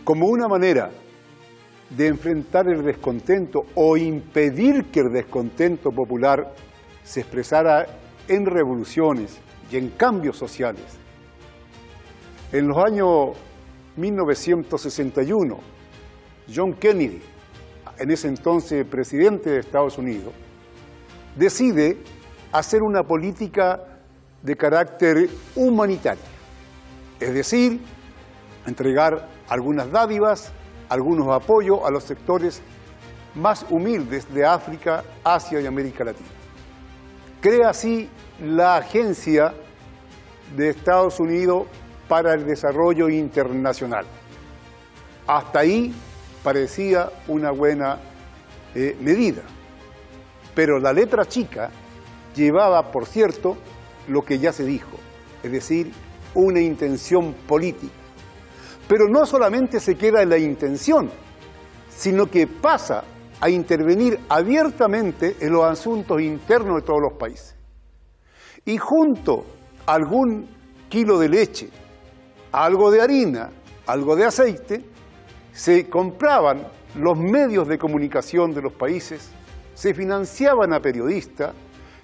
como una manera de enfrentar el descontento o impedir que el descontento popular se expresara en revoluciones y en cambios sociales. En los años 1961, John Kennedy, en ese entonces presidente de Estados Unidos, decide hacer una política de carácter humanitario, es decir, entregar algunas dádivas, algunos apoyos a los sectores más humildes de África, Asia y América Latina. Crea así la Agencia de Estados Unidos para el Desarrollo Internacional. Hasta ahí parecía una buena medida, pero la letra chica llevaba, por cierto, lo que ya se dijo, es decir, una intención política. Pero no solamente se queda en la intención, sino que pasa a intervenir abiertamente en los asuntos internos de todos los países. Y junto a algún kilo de leche, algo de harina, algo de aceite, se compraban los medios de comunicación de los países, se financiaban a periodistas,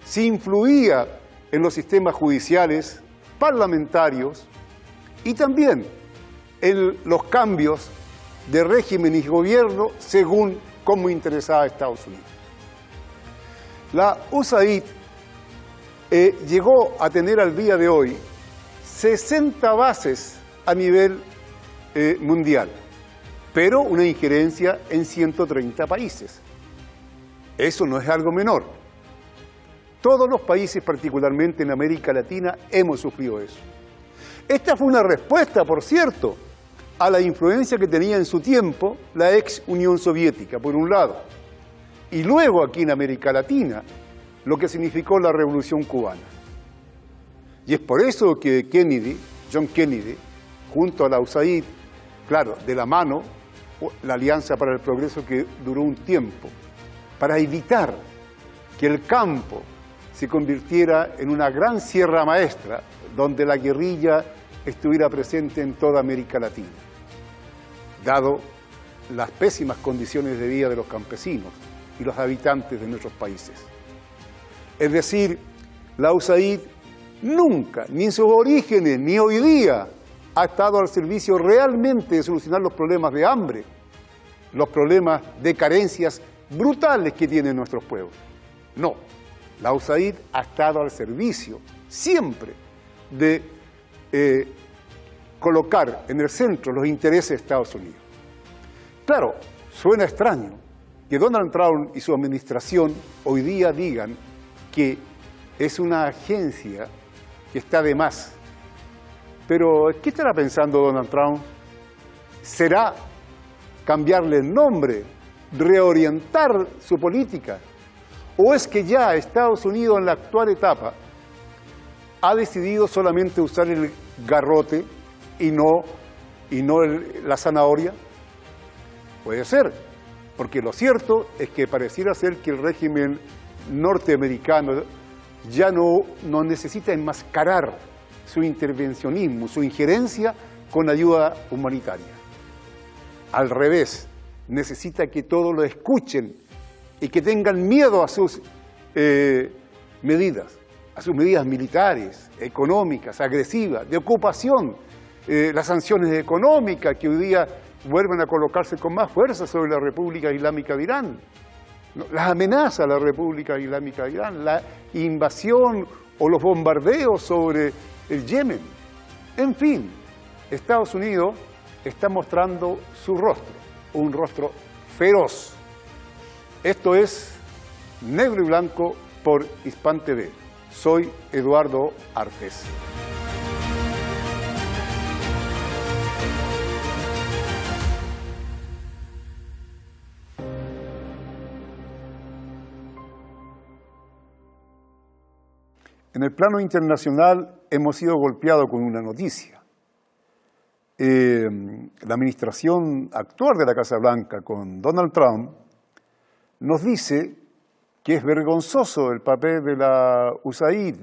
se influía en los sistemas judiciales, parlamentarios y también en los cambios de régimen y gobierno según cómo interesaba a Estados Unidos. La USAID llegó a tener al día de hoy 60 bases a nivel mundial, pero una injerencia en 130 países. Eso no es algo menor. Todos los países, particularmente en América Latina, hemos sufrido eso. Esta fue una respuesta, por cierto, a la influencia que tenía en su tiempo la ex Unión Soviética, por un lado, y luego aquí en América Latina, lo que significó la Revolución Cubana. Y es por eso que John Kennedy, junto a la USAID, claro, de la mano, la Alianza para el Progreso que duró un tiempo, para evitar que el campo se convirtiera en una gran sierra maestra donde la guerrilla estuviera presente en toda América Latina, dado las pésimas condiciones de vida de los campesinos y los habitantes de nuestros países. Es decir, la USAID nunca, ni en sus orígenes, ni hoy día, ha estado al servicio realmente de solucionar los problemas de hambre, los problemas de carencias brutales que tienen nuestros pueblos. No, la USAID ha estado al servicio siempre de colocar en el centro los intereses de Estados Unidos. Claro, suena extraño que Donald Trump y su administración hoy día digan que es una agencia que está de más. Pero, ¿qué estará pensando Donald Trump? ¿Será cambiarle el nombre, reorientar su política? ¿O es que ya Estados Unidos en la actual etapa ha decidido solamente usar el garrote y no la zanahoria? Puede ser, porque lo cierto es que pareciera ser que el régimen norteamericano ya no necesita enmascarar su intervencionismo, su injerencia con ayuda humanitaria. Al revés, necesita que todos lo escuchen y que tengan miedo a sus medidas militares, económicas, agresivas, de ocupación, las sanciones económicas que hoy día vuelven a colocarse con más fuerza sobre la República Islámica de Irán, las amenazas a la República Islámica de Irán, la invasión o los bombardeos sobre el Yemen. En fin, Estados Unidos está mostrando su rostro, un rostro feroz. Esto es Negro y Blanco por Hispan TV. Soy Eduardo Artes. En el plano internacional hemos sido golpeados con una noticia. La administración actual de la Casa Blanca con Donald Trump nos dice que es vergonzoso el papel de la USAID,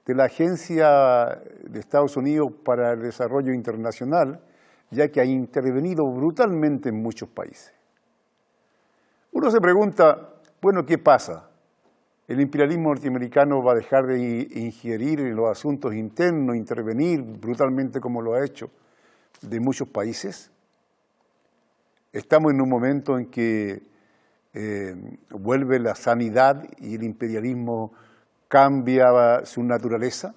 de la Agencia de Estados Unidos para el Desarrollo Internacional, ya que ha intervenido brutalmente en muchos países. Uno se pregunta, bueno, ¿qué pasa? ¿El imperialismo norteamericano va a dejar de ingerir en los asuntos internos, intervenir brutalmente como lo ha hecho de muchos países? Estamos en un momento en que vuelve la sanidad y el imperialismo cambia su naturaleza.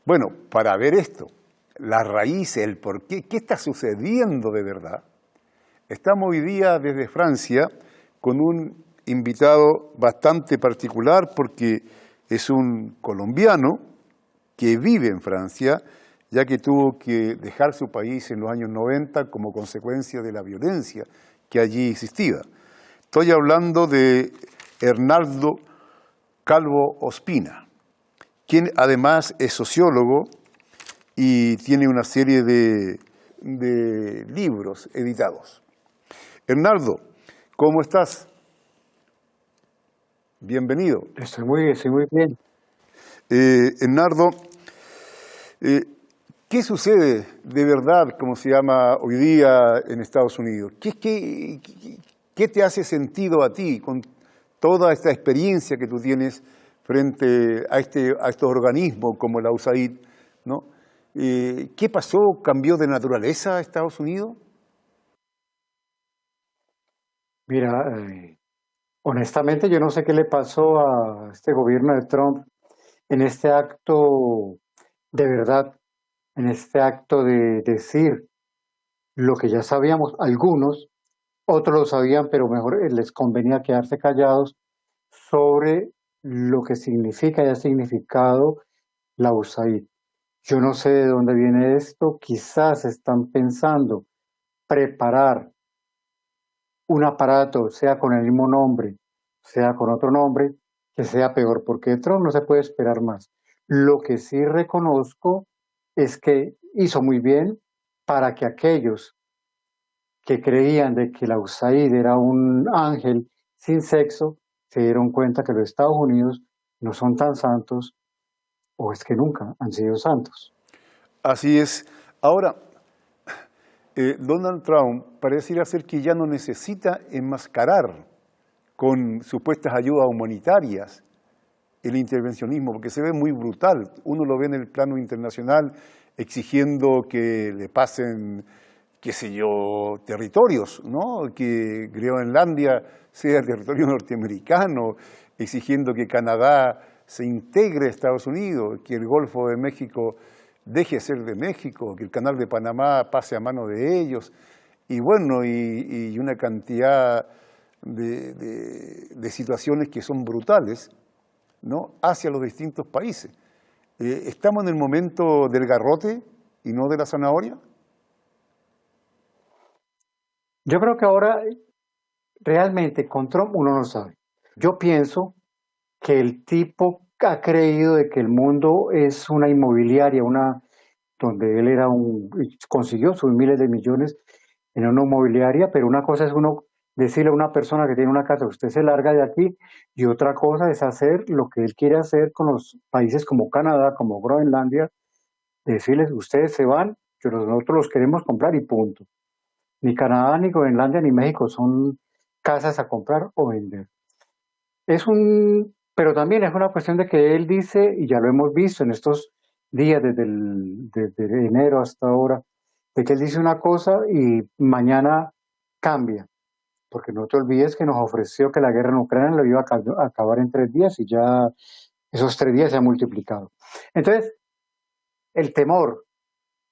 Bueno, para ver esto, las raíces, el porqué, qué está sucediendo de verdad, estamos hoy día desde Francia con un invitado bastante particular porque es un colombiano que vive en Francia, ya que tuvo que dejar su país en los años 90 como consecuencia de la violencia que allí existía. Estoy hablando de Hernaldo Calvo Ospina, quien además es sociólogo y tiene una serie de libros editados. Hernaldo, ¿cómo estás? Bienvenido. Estoy muy bien. Hernaldo, ¿qué sucede de verdad, como se llama hoy día en Estados Unidos? ¿Qué te hace sentido a ti con toda esta experiencia que tú tienes frente a estos organismos como la USAID, ¿no? ¿Qué pasó? ¿Cambió de naturaleza a Estados Unidos? Mira, honestamente yo no sé qué le pasó a este gobierno de Trump en este acto de verdad, en este acto de decir lo que ya sabíamos algunos, otros lo sabían, pero mejor les convenía quedarse callados sobre lo que significa y ha significado la USAID. Yo no sé de dónde viene esto, quizás están pensando preparar un aparato, sea con el mismo nombre, sea con otro nombre, que sea peor, porque de Trump no se puede esperar más. Lo que sí reconozco es que hizo muy bien para que aquellos que creían de que la USAID era un ángel sin sexo, se dieron cuenta que los Estados Unidos no son tan santos, o es que nunca han sido santos. Así es. Ahora, Donald Trump pareciera ser que ya no necesita enmascarar con supuestas ayudas humanitarias el intervencionismo, porque se ve muy brutal. Uno lo ve en el plano internacional exigiendo que le pasen, qué sé yo, territorios, ¿no? Que Groenlandia sea territorio norteamericano, exigiendo que Canadá se integre a Estados Unidos, que el Golfo de México deje de ser de México, que el Canal de Panamá pase a mano de ellos, y bueno, y una cantidad de situaciones que son brutales, ¿no?, hacia los distintos países. ¿Estamos en el momento del garrote y no de la zanahoria? Yo creo que ahora realmente con Trump uno no sabe. Yo pienso que el tipo ha creído de que el mundo es una inmobiliaria, donde él consiguió sus miles de millones en una inmobiliaria, pero una cosa es uno decirle a una persona que tiene una casa, usted se larga de aquí, y otra cosa es hacer lo que él quiere hacer con los países como Canadá, como Groenlandia, decirles, ustedes se van, que nosotros los queremos comprar y punto. Ni Canadá, ni Groenlandia, ni México son casas a comprar o vender. Pero también es una cuestión de que él dice, y ya lo hemos visto en estos días desde enero hasta ahora, de que él dice una cosa y mañana cambia. Porque no te olvides que nos ofreció que la guerra en Ucrania lo iba a acabar en 3 días y ya esos 3 días se han multiplicado. Entonces, el temor,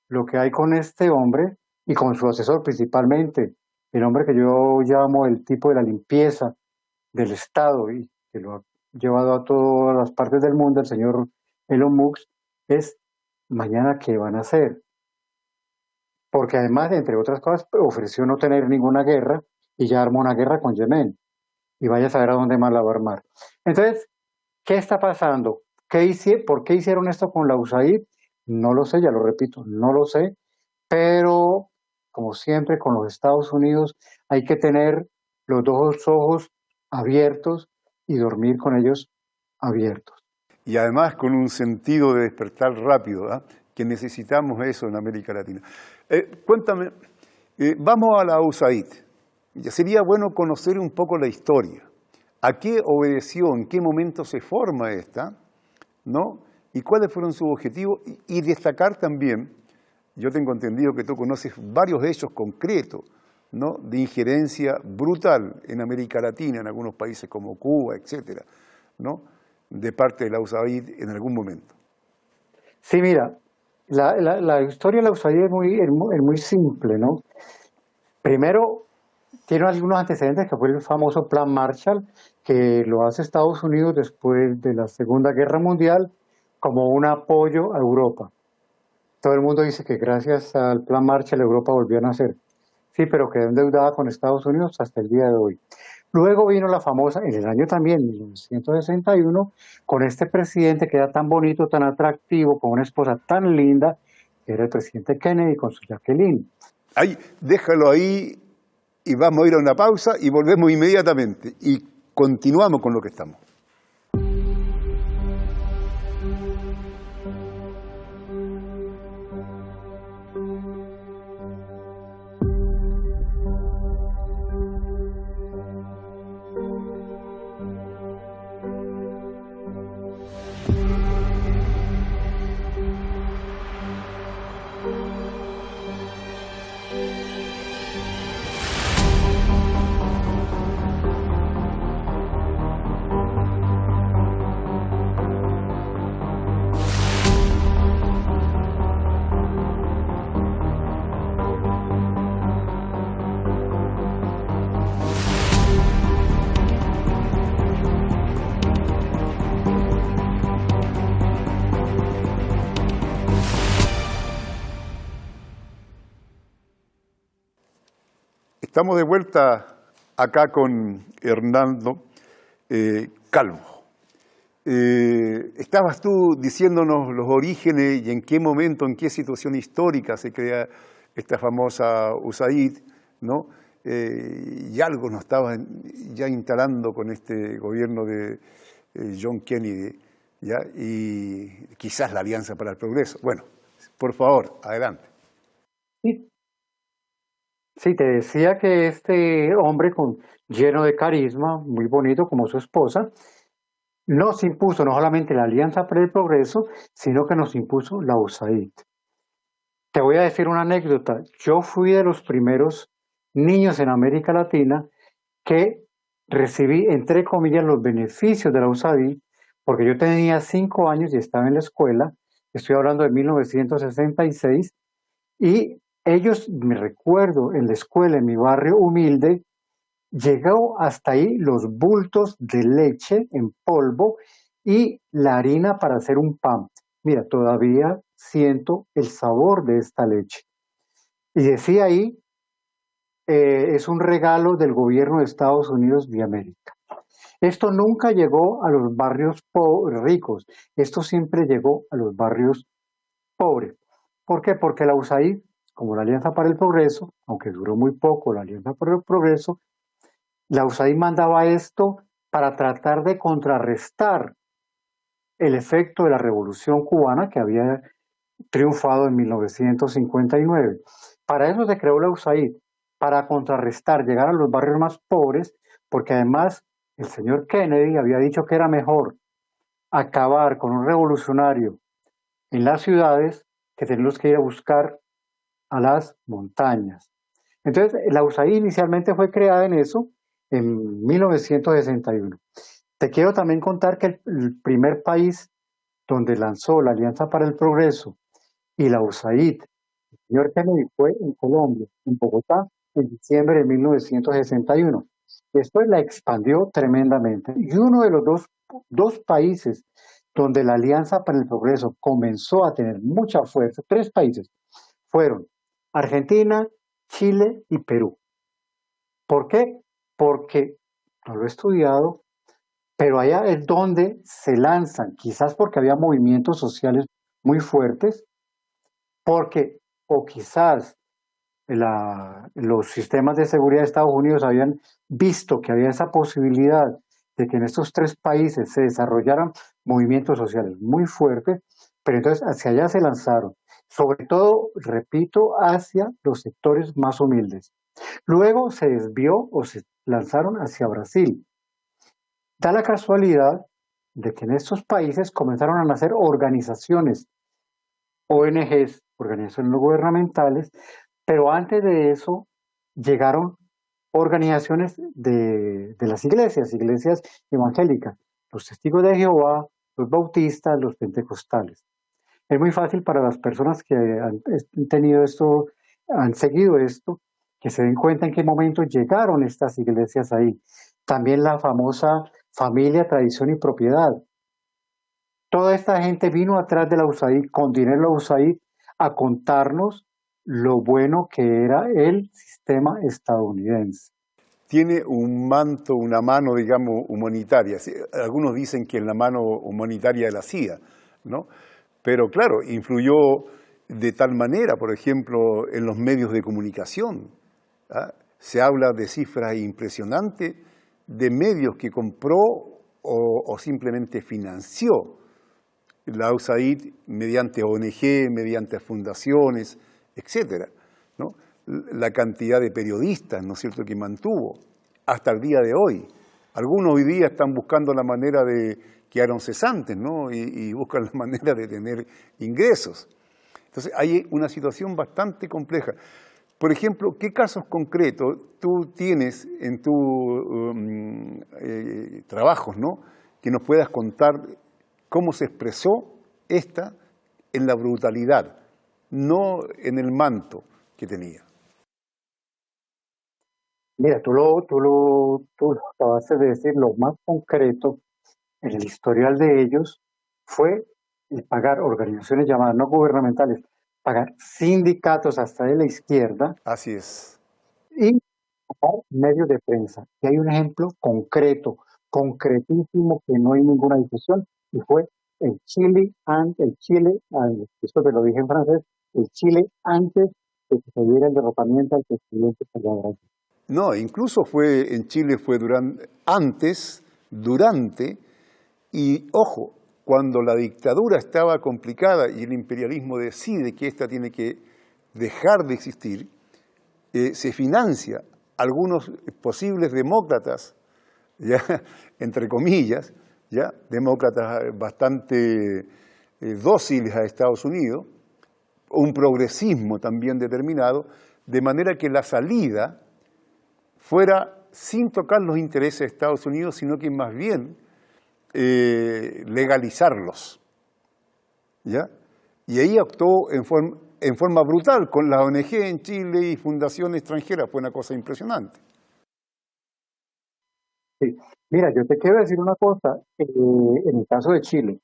lo que hay con este hombre y con su asesor principalmente, el hombre que yo llamo el tipo de la limpieza del Estado y que lo ha llevado a todas las partes del mundo, el señor Elon Musk, es mañana qué van a hacer. Porque además, entre otras cosas, ofreció no tener ninguna guerra y ya armó una guerra con Yemen. Y vaya a saber a dónde más la va a armar. Entonces, ¿qué está pasando? ¿Por qué hicieron esto con la USAID? No lo sé, ya lo repito, no lo sé. Pero, como siempre, con los Estados Unidos hay que tener los dos ojos abiertos y dormir con ellos abiertos. Y además con un sentido de despertar rápido, ¿eh? que necesitamos eso en América Latina. Cuéntame, vamos a la USAID. Ya sería bueno conocer un poco la historia. ¿A qué obedeció? ¿En qué momento se forma esta? ¿No? ¿Y cuáles fueron sus objetivos? Y destacar también, yo tengo entendido que tú conoces varios hechos concretos, ¿no?, de injerencia brutal en América Latina, en algunos países como Cuba, etcétera, ¿no?, de parte de la USAID en algún momento. Sí, mira, la historia de la USAID es muy simple, ¿no? Primero, tiene algunos antecedentes, que fue el famoso Plan Marshall, que lo hace Estados Unidos después de la Segunda Guerra Mundial como un apoyo a Europa. Todo el mundo dice que gracias al Plan Marshall Europa volvió a nacer. Sí, pero quedó endeudada con Estados Unidos hasta el día de hoy. Luego vino la famosa, en el año también, 1961, con este presidente que era tan bonito, tan atractivo, con una esposa tan linda, que era el presidente Kennedy con su Jacqueline. Ahí, déjalo ahí y vamos a ir a una pausa y volvemos inmediatamente y continuamos con lo que estamos. Estamos de vuelta acá con Hernando Calvo. Estabas tú diciéndonos los orígenes y en qué momento, en qué situación histórica se crea esta famosa USAID, ¿no? Y algo nos estaba ya instalando con este gobierno de John Kennedy, ¿ya? Y quizás la Alianza para el Progreso. Bueno, por favor, adelante. Sí. Sí, te decía que este hombre lleno de carisma, muy bonito como su esposa, nos impuso no solamente la Alianza para el Progreso, sino que nos impuso la USAID. Te voy a decir una anécdota. Yo fui de los primeros niños en América Latina que recibí, entre comillas, los beneficios de la USAID, porque yo tenía 5 años y estaba en la escuela. Estoy hablando de 1966, y ellos, me recuerdo, en la escuela, en mi barrio humilde, llegó hasta ahí los bultos de leche en polvo y la harina para hacer un pan. Mira, todavía siento el sabor de esta leche. Y decía ahí, es un regalo del gobierno de Estados Unidos de América. Esto nunca llegó a los barrios ricos, esto siempre llegó a los barrios pobres. ¿Por qué? Porque la USAID, como la Alianza para el Progreso, aunque duró muy poco la Alianza para el Progreso, la USAID mandaba esto para tratar de contrarrestar el efecto de la Revolución Cubana que había triunfado en 1959. Para eso se creó la USAID, para contrarrestar, llegar a los barrios más pobres, porque además el señor Kennedy había dicho que era mejor acabar con un revolucionario en las ciudades que tenerlos que ir a buscar a las montañas. Entonces, la USAID inicialmente fue creada en eso, en 1961. Te quiero también contar que el primer país donde lanzó la Alianza para el Progreso y la USAID, el señor Kennedy, fue en Colombia, en Bogotá, en diciembre de 1961. Después la expandió tremendamente. Y uno de los dos países donde la Alianza para el Progreso comenzó a tener mucha fuerza, 3 países, fueron Argentina, Chile y Perú. ¿Por qué? Porque no lo he estudiado, pero allá es donde se lanzan, quizás porque había movimientos sociales muy fuertes, porque, o quizás los sistemas de seguridad de Estados Unidos habían visto que había esa posibilidad de que en estos 3 países se desarrollaran movimientos sociales muy fuertes, pero entonces hacia allá se lanzaron. sobre todo, repito, hacia los sectores más humildes. Luego se desvió o se lanzaron hacia Brasil. Da la casualidad de que en estos países comenzaron a nacer organizaciones, ONGs, organizaciones no gubernamentales, pero antes de eso llegaron organizaciones de las iglesias evangélicas, los testigos de Jehová, los bautistas, los pentecostales. Es muy fácil para las personas que han tenido esto, han seguido esto, que se den cuenta en qué momento llegaron estas iglesias ahí. También la famosa familia, tradición y propiedad. Toda esta gente vino atrás de la USAID, con dinero de la USAID, a contarnos lo bueno que era el sistema estadounidense. Tiene un manto, una mano, digamos, humanitaria. Algunos dicen que es la mano humanitaria de la CIA, ¿no? Pero claro, influyó de tal manera, por ejemplo, en los medios de comunicación. ¿Ah? Se habla de cifras impresionantes de medios que compró o simplemente financió la USAID mediante ONG, mediante fundaciones, etcétera, ¿no? La cantidad de periodistas, ¿no es cierto?, que mantuvo hasta el día de hoy. Algunos hoy día están buscando la manera de, quedaron cesantes, ¿no?, y buscan la manera de tener ingresos. Entonces hay una situación bastante compleja. Por ejemplo, ¿qué casos concretos tú tienes en tus trabajos, ¿no?, que nos puedas contar cómo se expresó esta en la brutalidad, no en el manto que tenía? Mira, tú lo acabaste de decir, lo más concreto en el historial de ellos fue el pagar organizaciones llamadas no gubernamentales, pagar sindicatos hasta de la izquierda Así es. y pagar medios de prensa. Y hay un ejemplo concreto, concretísimo, que no hay ninguna discusión, y fue el Chile, esto te lo dije en francés, el Chile antes de que se diera el derrocamiento al presidente Salvador Allende. No, incluso fue en Chile, fue antes, durante, y ojo, cuando la dictadura estaba complicada y el imperialismo decide que esta tiene que dejar de existir, se financia algunos posibles demócratas, ya entre comillas, ya demócratas bastante dóciles a Estados Unidos, un progresismo también determinado, de manera que la salida fuera sin tocar los intereses de Estados Unidos, sino que más bien legalizarlos, ¿ya? Y ahí actuó en forma brutal con la ONG en Chile y fundaciones extranjeras, fue una cosa impresionante. Sí. Mira, yo te quiero decir una cosa, en el caso de Chile.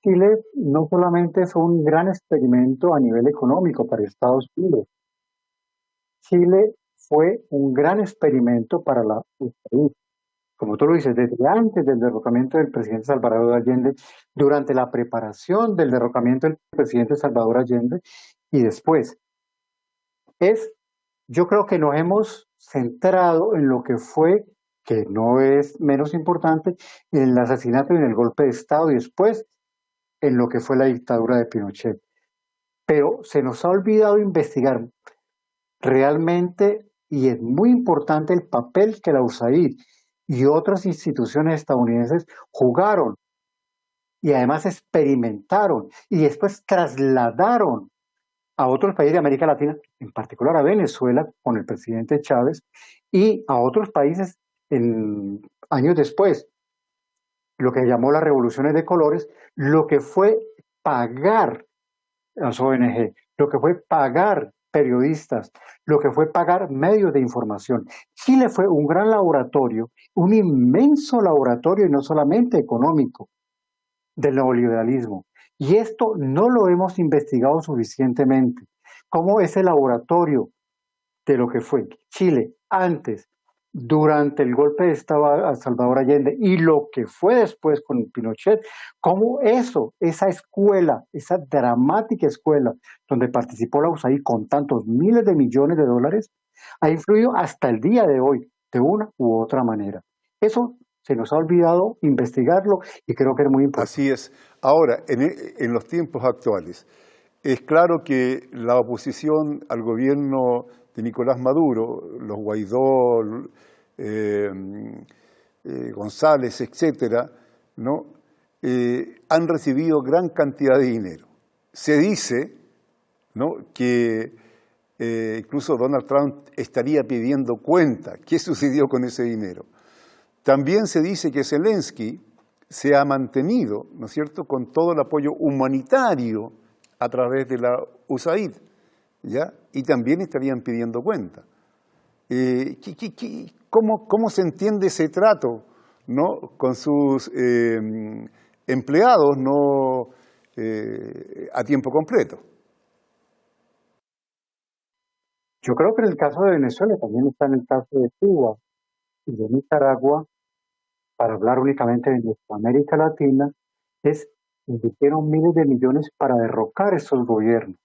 Chile no solamente fue un gran experimento a nivel económico para Estados Unidos, Chile fue un gran experimento para la USAID. Como tú lo dices, desde antes del derrocamiento del presidente Salvador Allende, durante la preparación del derrocamiento del presidente Salvador Allende y después. Yo creo que nos hemos centrado en lo que fue, que no es menos importante, en el asesinato y en el golpe de Estado y después en lo que fue la dictadura de Pinochet. Pero se nos ha olvidado investigar realmente, y es muy importante el papel que la USAID y otras instituciones estadounidenses jugaron y además experimentaron y después trasladaron a otros países de América Latina, en particular a Venezuela con el presidente Chávez, y a otros países años después, lo que llamó las revoluciones de colores, lo que fue pagar las ONG, lo que fue pagar periodistas, lo que fue pagar medios de información. Chile fue un gran laboratorio, un inmenso laboratorio, y no solamente económico, del neoliberalismo. Y esto no lo hemos investigado suficientemente. ¿Cómo ese laboratorio de lo que fue Chile antes, durante el golpe de Estado a Salvador Allende y lo que fue después con Pinochet, cómo esa escuela, esa dramática escuela donde participó la USAID con tantos miles de millones de dólares, ha influido hasta el día de hoy, de una u otra manera? Eso se nos ha olvidado investigarlo y creo que es muy importante. Así es. Ahora, en los tiempos actuales, es claro que la oposición al gobierno de Nicolás Maduro, los Guaidó, González, etcétera, ¿no? Han recibido gran cantidad de dinero. Se dice, ¿no?, que incluso Donald Trump estaría pidiendo cuenta. ¿Qué sucedió con ese dinero? También se dice que Zelensky se ha mantenido, ¿no es cierto?, con todo el apoyo humanitario a través de la USAID, ¿ya? Y también estarían pidiendo cuenta. ¿Cómo se entiende ese trato, ¿no?, con sus empleados no a tiempo completo? Yo creo que en el caso de Venezuela también está en el caso de Cuba y de Nicaragua, para hablar únicamente de nuestra América Latina, invirtieron miles de millones para derrocar estos gobiernos.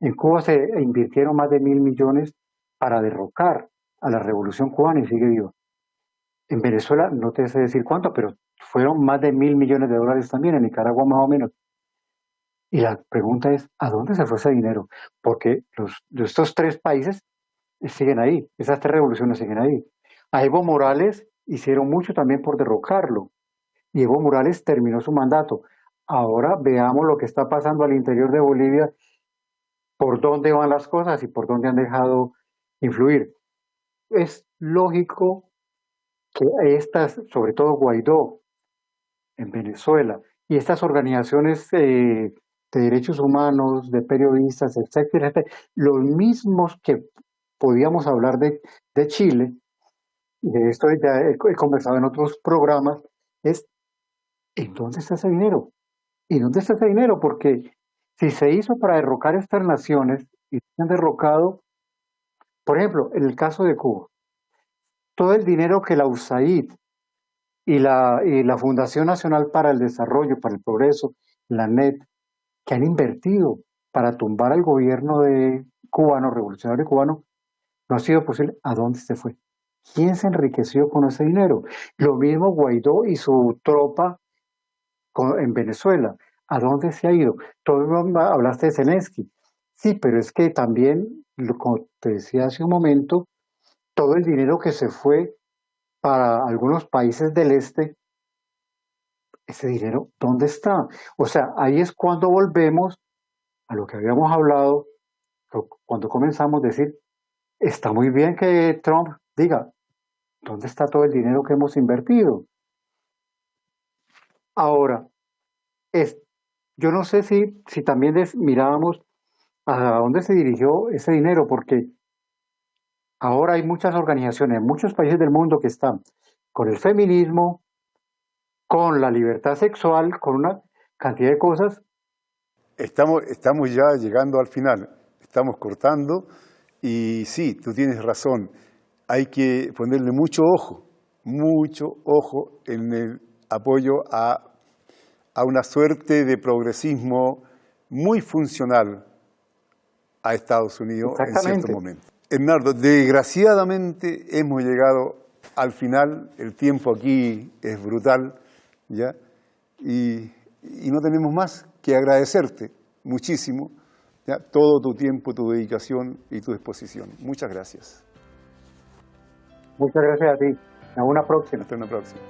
En Cuba se invirtieron más de 1.000 millones para derrocar a la revolución cubana y sigue viva. En Venezuela no te sé decir cuánto, pero fueron más de 1.000 millones de dólares también, en Nicaragua más o menos. Y la pregunta es, ¿a dónde se fue ese dinero? Porque estos tres países siguen ahí, esas tres revoluciones siguen ahí. A Evo Morales hicieron mucho también por derrocarlo, y Evo Morales terminó su mandato. Ahora veamos lo que está pasando al interior de Bolivia, por dónde van las cosas y por dónde han dejado influir. Es lógico que estas, sobre todo Guaidó en Venezuela, y estas organizaciones de derechos humanos, de periodistas, etcétera, los mismos que podíamos hablar de Chile, y de esto ya he conversado en otros programas, es ¿en dónde está ese dinero? ¿Y dónde está ese dinero? Porque si se hizo para derrocar estas naciones y se han derrocado, por ejemplo, en el caso de Cuba, todo el dinero que la USAID y la Fundación Nacional para el Desarrollo, para el Progreso, la NET, que han invertido para tumbar al gobierno cubano, revolucionario cubano, no ha sido posible. ¿A dónde se fue? ¿Quién se enriqueció con ese dinero? Lo mismo Guaidó y su tropa en Venezuela. ¿A dónde se ha ido? Tú hablaste de Zelensky. Sí, pero es que también, como te decía hace un momento, todo el dinero que se fue para algunos países del este, ese dinero, ¿dónde está? O sea, ahí es cuando volvemos a lo que habíamos hablado, cuando comenzamos a decir, está muy bien que Trump diga, ¿dónde está todo el dinero que hemos invertido? Ahora, yo no sé si también mirábamos a dónde se dirigió ese dinero, porque ahora hay muchas organizaciones en muchos países del mundo que están con el feminismo, con la libertad sexual, con una cantidad de cosas. Estamos ya llegando al final, estamos cortando y sí, tú tienes razón, hay que ponerle mucho ojo en el apoyo a una suerte de progresismo muy funcional a Estados Unidos en cierto momento. Hernando, desgraciadamente hemos llegado al final, el tiempo aquí es brutal, ¿ya? Y no tenemos más que agradecerte muchísimo, ¿ya?, todo tu tiempo, tu dedicación y tu disposición. Muchas gracias. Muchas gracias a ti. Hasta una próxima. Hasta una próxima.